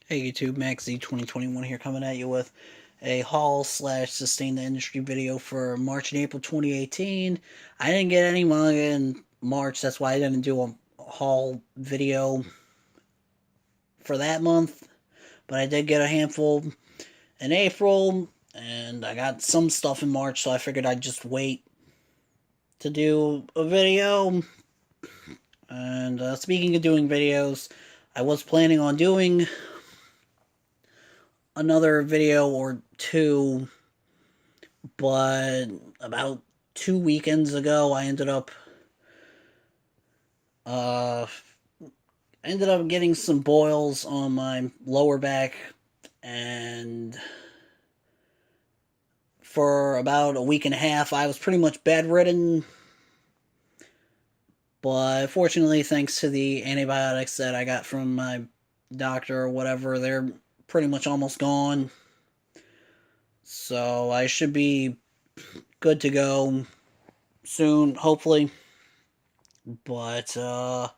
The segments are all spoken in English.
Hey YouTube, MaxZ 2021 here, coming at you with a haul slash sustain the industry video for March and April 2018. I didn't get any manga in March, that's why I didn't do a haul video for that month, but I did get a handful in April, and I got some stuff in March, so I figured I'd just wait to do a video. And speaking of doing videos, I was planning on doing another video or two, but about 2 weekends ago, uh I ended up getting some boils on my lower back, and for about a week and a half, I was pretty much bedridden. But fortunately, thanks to the antibiotics that I got from my doctor or whatever, they're pretty much almost gone. So I should be good to go soon, hopefully. But yeah,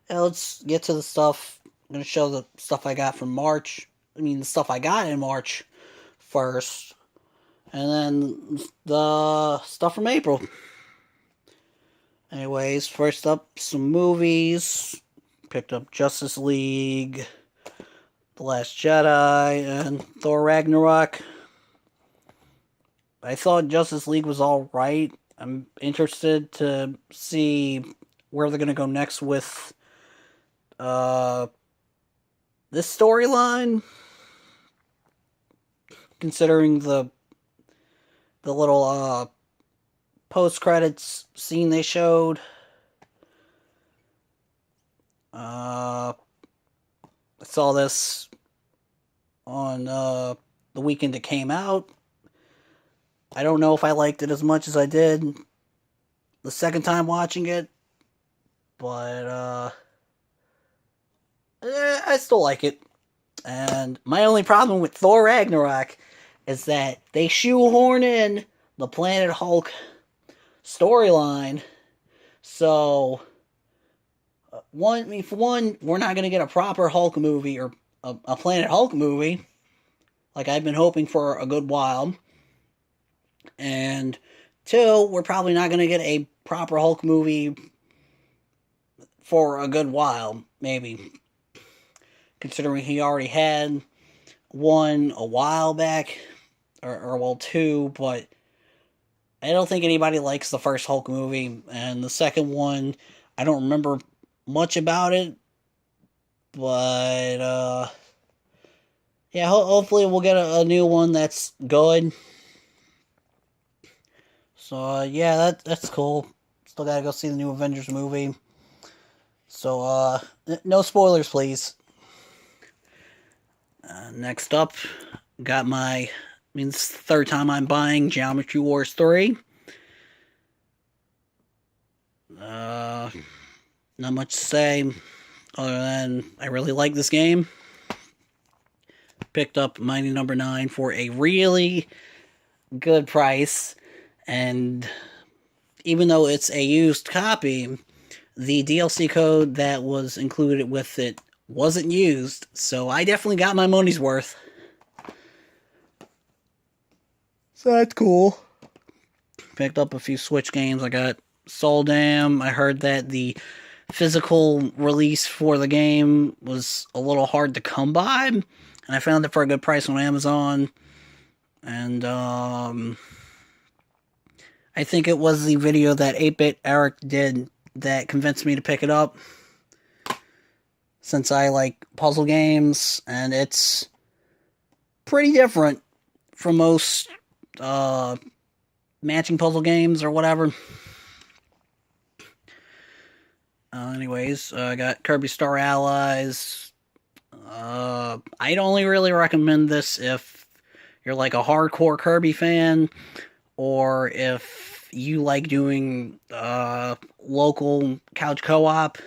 let's get to the stuff. I'm gonna show the stuff I got from March. The stuff I got in March first, and then the stuff from April. Anyways, first up, some movies. Picked up Justice League, The Last Jedi, and Thor Ragnarok. I thought Justice League was alright. I'm interested to see where they're going to go next with this storyline, considering the little post-credits scene they showed. I saw this on the weekend it came out. I don't know if I liked it as much as I did the second time watching it, but I still like it. And my only problem with Thor Ragnarok is that they shoehorn in the Planet Hulk storyline. So, for one, we're not going to get a proper Hulk movie or a Planet Hulk movie like I've been hoping for a good while. And two, we're probably not going to get a proper Hulk movie for a good while, maybe. Considering he already had one a while back, or well, two, but I don't think anybody likes the first Hulk movie, and the second one, I don't remember much about it, but, yeah, hopefully we'll get a new one that's good. So, yeah, that's cool. Still gotta go see the new Avengers movie. So, no spoilers, please. Next up, got it's the third time I'm buying Geometry Wars 3. Not much to say, other than I really like this game. Picked up Mighty Number 9 for a really good price, and even though it's a used copy, the DLC code that was included with it wasn't used, so I definitely got my money's worth. So that's cool. Picked up a few Switch games. I got Soul Dam. I heard that the physical release for the game was a little hard to come by, and I found it for a good price on Amazon. And I think it was the video that 8-Bit Eric did that convinced me to pick it up, since I like puzzle games, and it's pretty different from most matching puzzle games or whatever. Anyways, I got Kirby Star Allies. I'd only really recommend this if you're like a hardcore Kirby fan, or if you like doing local couch co-op.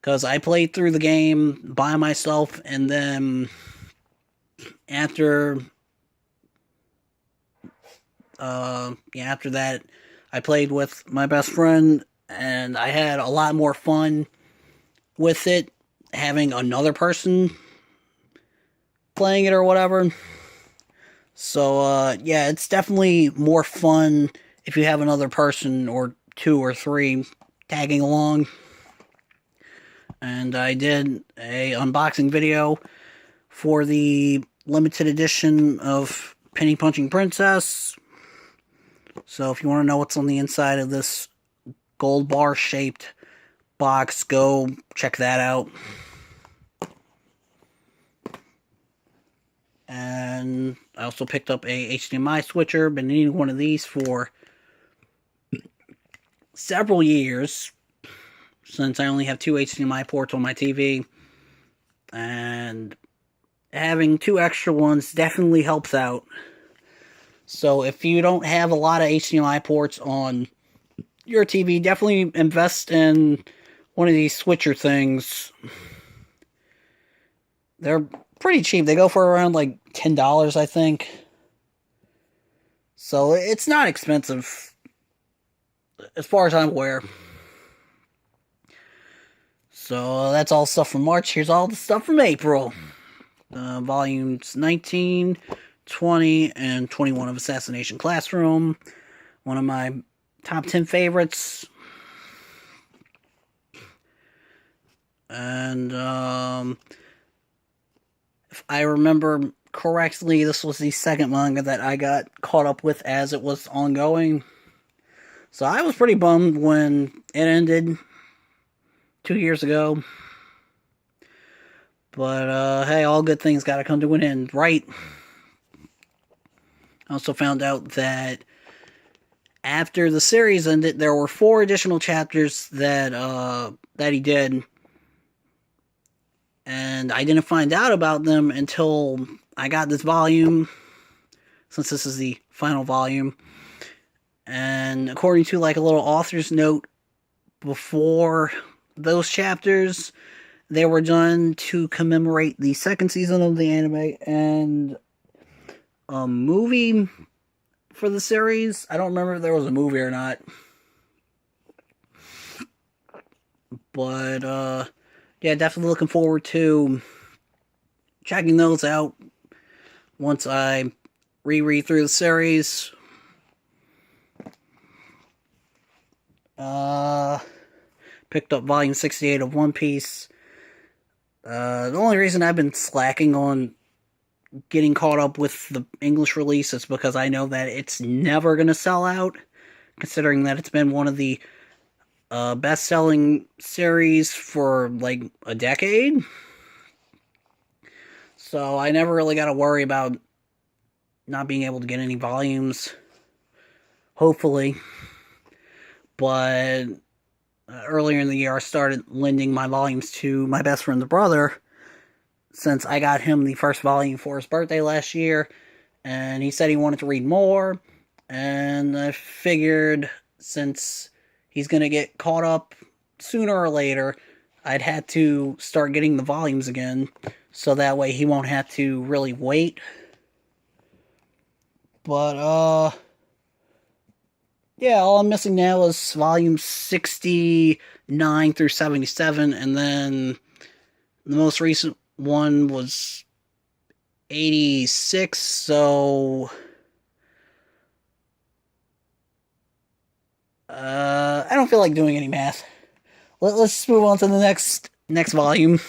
Because I played through the game by myself, and then after that, I played with my best friend, and I had a lot more fun with it having another person playing it or whatever. So, yeah, it's definitely more fun if you have another person or two or three tagging along. And I did a unboxing video for the limited edition of Penny Punching Princess. So if you want to know what's on the inside of this gold bar shaped box, go check that out. And I also picked up a HDMI switcher. Been needing one of these for several years, since I only have two HDMI ports on my TV. And having two extra ones definitely helps out. So if you don't have a lot of HDMI ports on your TV, definitely invest in one of these switcher things. They're pretty cheap. They go for around like $10, I think. So it's not expensive, as far as I'm aware. So that's all stuff from March. Here's all the stuff from April. Volumes 19, 20, and 21 of Assassination Classroom. One of my top 10 favorites. And if I remember correctly, this was the second manga that I got caught up with as it was ongoing. So I was pretty bummed when it ended 2 years ago. But, hey, all good things gotta come to an end, right? I also found out that after the series ended, there were 4 additional chapters that he did. And I didn't find out about them until I got this volume, since this is the final volume. And according to like a little author's note before those chapters, they were done to commemorate the second season of the anime and a movie for the series. I don't remember if there was a movie or not. But, yeah, definitely looking forward to checking those out once I reread through the series. Picked up volume 68 of One Piece. The only reason I've been slacking on getting caught up with the English release is because I know that it's never going to sell out, considering that it's been one of the best-selling series for like a decade. So I never really got to worry about not being able to get any volumes, hopefully. But earlier in the year, I started lending my volumes to my best friend's brother, since I got him the first volume for his birthday last year, and he said he wanted to read more, and I figured since he's going to get caught up sooner or later, I'd have to start getting the volumes again, so that way he won't have to really wait. But, yeah, all I'm missing now is volumes 69 through 77, and then the most recent one was 86, so I don't feel like doing any math. Let's move on to the next volume,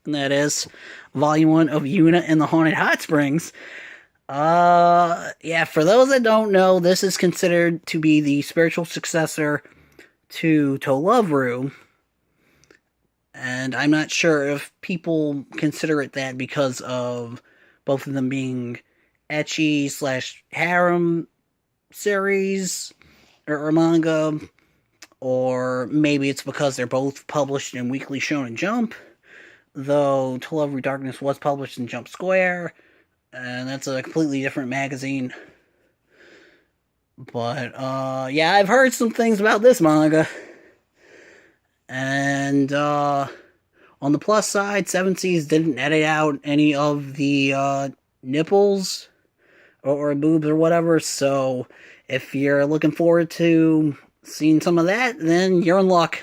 and that is volume 1 of Yuna and the Haunted Hot Springs. Yeah, for those that don't know, this is considered to be the spiritual successor to To Love Ru. And I'm not sure if people consider it that because of both of them being ecchi/harem series or manga, or maybe it's because they're both published in Weekly Shonen Jump, though To Love Ru Darkness was published in Jump Square, and that's a completely different magazine. But, yeah, I've heard some things about this manga. And, on the plus side, Seven Seas didn't edit out any of the, nipples or boobs or whatever, so if you're looking forward to seeing some of that, then you're in luck.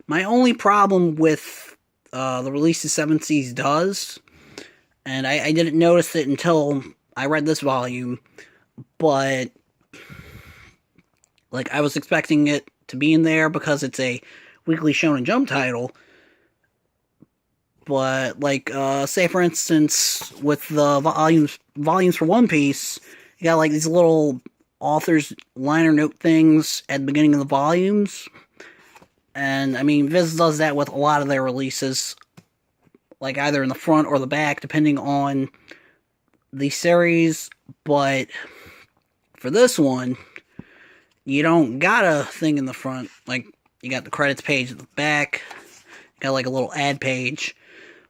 My only problem with the release of Seven Seas does. And I didn't notice it until I read this volume, but like I was expecting it to be in there because it's a Weekly Shonen Jump title. But like, say for instance, with the volumes for One Piece, you got like these little authors liner note things at the beginning of the volumes, and I mean Viz does that with a lot of their releases, like either in the front or the back, depending on the series. But for this one, you don't got a thing in the front. Like, you got the credits page at the back, you got like a little ad page,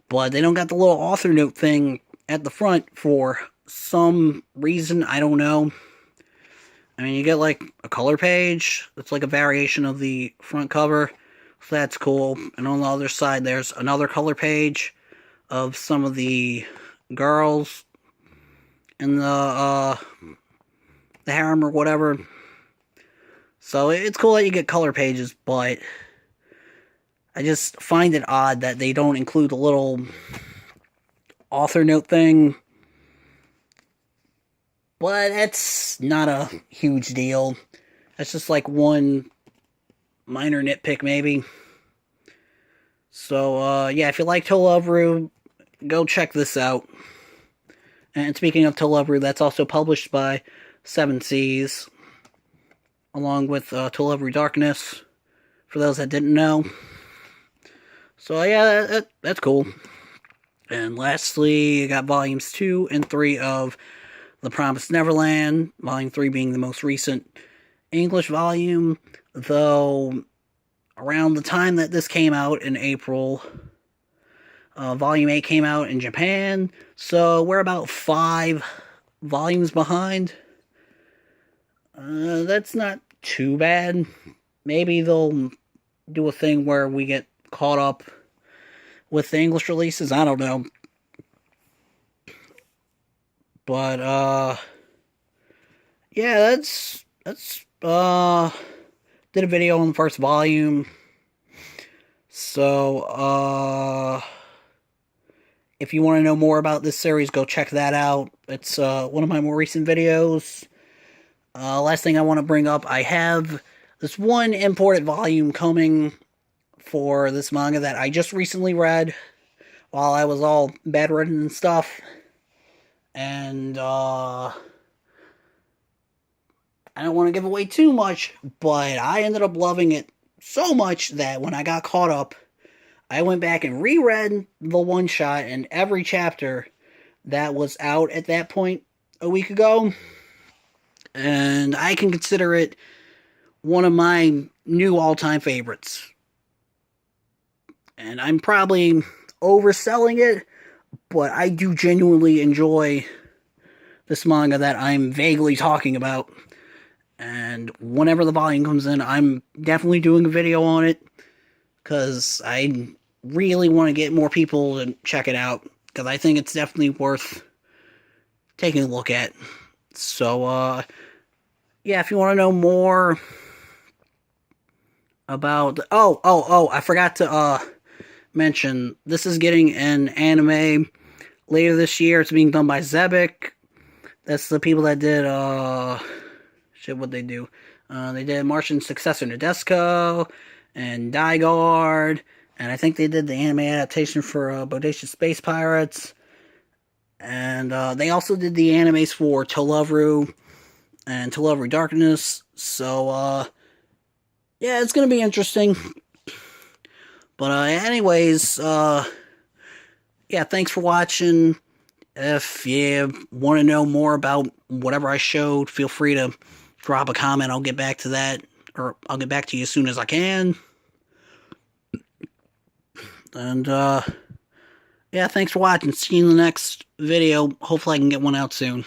but they don't got the little author note thing at the front for some reason. I don't know. I mean, you get like a color page that's like a variation of the front cover, so that's cool. And on the other side, there's another color page of some of the girls in the harem or whatever. So it's cool that you get color pages, but I just find it odd that they don't include a little author note thing. But that's not a huge deal. That's just like one minor nitpick, maybe. So, yeah, if you like To Love Ru, go check this out. And speaking of To Love Ru, that's also published by Seven Seas, along with To Love Ru Darkness, for those that didn't know. So, yeah, that's cool. And lastly, you got volumes 2 and 3 of The Promised Neverland, volume 3 being the most recent English volume, though around the time that this came out in April, volume 8 came out in Japan, so we're about 5 volumes behind. That's not too bad. Maybe they'll do a thing where we get caught up with the English releases, I don't know. But, yeah, that's, did a video on the first volume. So, if you want to know more about this series, go check that out. It's, one of my more recent videos. Last thing I want to bring up, I have this one imported volume coming for this manga that I just recently read while I was all bedridden and stuff. And, I don't want to give away too much, but I ended up loving it so much that when I got caught up, I went back and reread the one-shot and every chapter that was out at that point a week ago. And I can consider it one of my new all-time favorites. And I'm probably overselling it, but I do genuinely enjoy this manga that I'm vaguely talking about. And whenever the volume comes in, I'm definitely doing a video on it, because I really want to get more people to check it out, because I think it's definitely worth taking a look at. So, yeah, if you want to know more about... Oh, I forgot to, mention, this is getting an anime later this year. It's being done by Zebek. That's the people that did, what'd they do? They did Martian Successor Nadesco and Die Guard, and I think they did the anime adaptation for Bodacious Space Pirates, and they also did the animes for To Love Ru and To Love Ru Darkness. So yeah, it's gonna be interesting. But anyways, yeah, thanks for watching. If you want to know more about whatever I showed, feel free to drop a comment. I'll get back to that, or I'll get back to you as soon as I can. And, yeah, thanks for watching. See you in the next video. Hopefully I can get one out soon.